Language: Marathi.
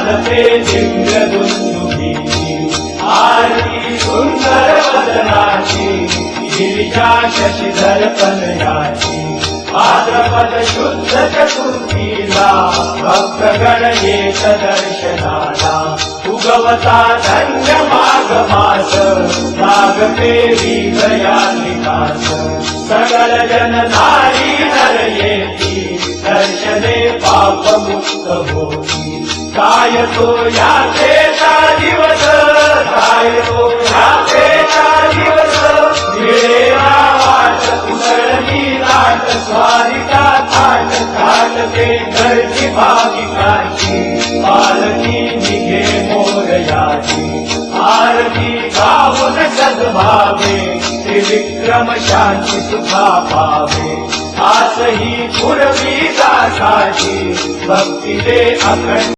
वाजते दिव्य दुंदुभीची आरती सुंदर वदनाची गिरिजा शशिधर कनयाची भाद्रपद शुद्ध चतुर्थीला भक्तगण येत दर्शनाला उगवता धन्य माघ मास नागपेरी दयालिकास सकल जन नारी नर येती दर्शने पाप मुक्त होती काय तो यात्रेचा दिवस काय तो यात्रेचा दिवस मिळेला वाट उसळली लाट स्वारिका थाट थाटते घरची भाविकाची पालकी निघे मोरयाची आरती गाऊन सद्भावे त्रिविक्रम शांती सुखा पावे आसही पुरवी दासाची भक्ती दे अखंड